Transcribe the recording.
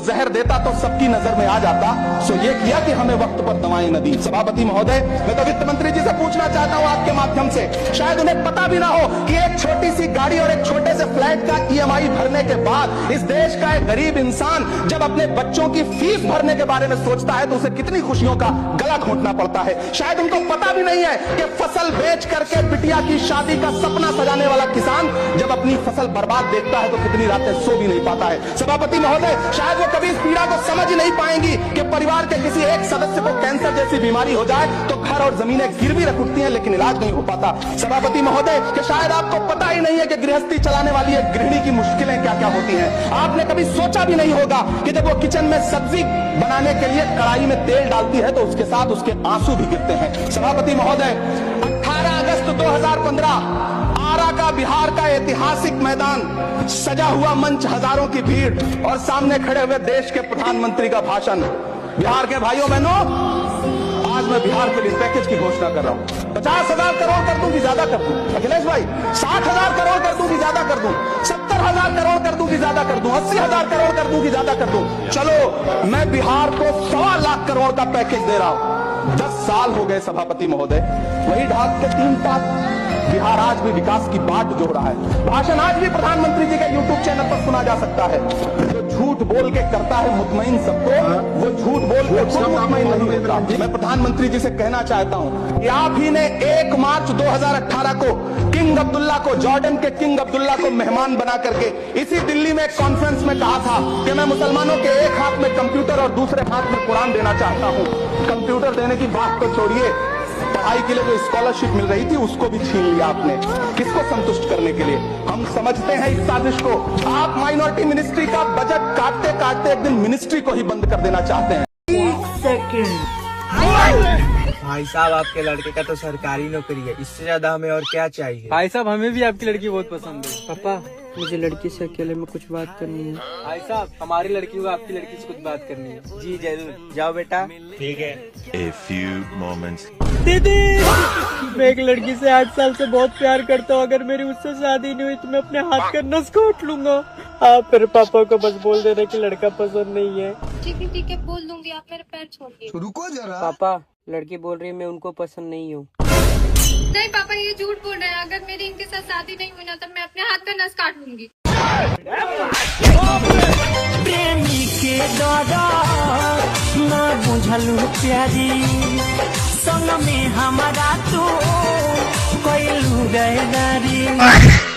जहर देता तो सबकी नजर में आ जाता। सो ये किया कि हमें वक्त पर दवाएं न दी। सभापति महोदय, मैं तो वित्त मंत्री जी से पूछना चाहता हूं आपके माध्यम से, शायद उन्हें पता भी ना हो कि एक छोटी सी गाड़ी और एक छोटे से फ्लैट का ईएमआई भरने के बाद इस देश का एक गरीब इंसान जब अपने बच्चों की फीस भरने के बारे में सोचता है तो उसे कितनी खुशियों का गला घोंटना पड़ता है। शायद उनको पता भी नहीं है कि फसल बेच करके बिटिया की शादी का सपना सजाने वाला किसान जब अपनी फसल बर्बाद देखता है तो कितनी रातें सो भी नहीं पाता है। सभापति महोदय, शायद वो कभी इस पीड़ा को समझ ही नहीं पाएंगी कि परिवार के किसी एक सदस्य को कैंसर जैसी बीमारी हो जाए तो घर और जमीनें गिरवी रख उठती हैं लेकिन इलाज नहीं हो पाता। सभापति महोदय, कि शायद आपको पता ही नहीं है कि गृहस्थी चलाने वाली एक गृहिणी की मुश्किलें क्या क्या होती हैं। आपने कभी सोचा भी नहीं होगा कि जब वो किचन में सब्जी बनाने के लिए कढ़ाई में तेल डालती है तो उसके साथ उसके आंसू भी गिरते हैं। सभापति महोदय, 18 अगस्त 2015 आरा का बिहार का ऐतिहासिक मैदान, सजा हुआ मंच, हजारों की भीड़ और सामने खड़े हुए देश के प्रधानमंत्री का भाषण। बिहार के भाइयों बहनों, आज मैं बिहार के लिए पैकेज की घोषणा कर रहा हूं। 50,000 करोड़ कर दूं कि ज्यादा कर दूं? अखिलेश भाई, 60,000 करोड़ कर दूं कि ज्यादा कर दूं? 70,000 करोड़ कर दूं कि ज्यादा कर दूं? 80,000 करोड़ कर दूं कि ज्यादा कर दूं? चलो, मैं बिहार को 1.25 लाख करोड़ का पैकेज दे रहा हूं। 10 साल हो गए सभापति महोदय, वही ढाक के 3 पात। बिहार आज भी विकास की बाट जोड़ रहा है। भाषण आज भी प्रधानमंत्री जी के यूट्यूब चैनल पर सुना जा सकता है। जो झूठ बोल के करता है मुतमईन सबको, वो झूठ बोल के खुद मुतमईन नहीं होता। मैं प्रधानमंत्री जी से कहना चाहता हूं कि आप ही ने 1 मार्च 2018 को किंग अब्दुल्ला को, जॉर्डन के किंग अब्दुल्ला को मेहमान बना करके इसी दिल्ली में एक कॉन्फ्रेंस में कहा था कि मैं मुसलमानों के एक हाथ में कंप्यूटर और दूसरे हाथ में कुरान देना चाहता हूं। कंप्यूटर देने की बात तो छोड़िए, पढ़ाई के लिए जो स्कॉलरशिप मिल रही थी उसको भी छीन लिया आपने। किसको संतुष्ट करने के लिए? हम समझते हैं इस साजिश को। आप माइनॉरिटी मिनिस्ट्री का बजट काटते काटते एक दिन मिनिस्ट्री को ही बंद कर देना चाहते हैं। भाई साहब, आपके लड़के का तो सरकारी नौकरी है, इससे ज्यादा हमें और क्या चाहिए? भाई साहब, हमें भी आपकी लड़की बहुत पसंद है। पापा, मुझे लड़की से अकेले में कुछ बात करनी है। भाई साहब, हमारी लड़की को आपकी लड़की से कुछ बात करनी है। जी जरूर, जाओ बेटा। ठीक है। A few moments. दीदी, मैं एक लड़की से 8 साल से बहुत प्यार करता हूँ। अगर मेरी उससे शादी नहीं हुई तो मैं अपने हाथ का नस काट लूंगा। आप फिर पापा को बस बोल देना कि लड़का पसंद नहीं है। ठीक है, बोल दूंगी, आप मेरे पैर छोड़िए। रुको जरा। पापा, लड़की बोल रही है मैं उनको पसंद नहीं हूँ। नहीं पापा, ये झूठ बोल रहे हैं। अगर मेरी इनके साथ शादी नहीं हुई ना तो मैं अपने हाथ का नस काट लूंगी। प्रेमी के दादा ना बुझलू प्यारी, संग में हमारा तू कोई गए नारी।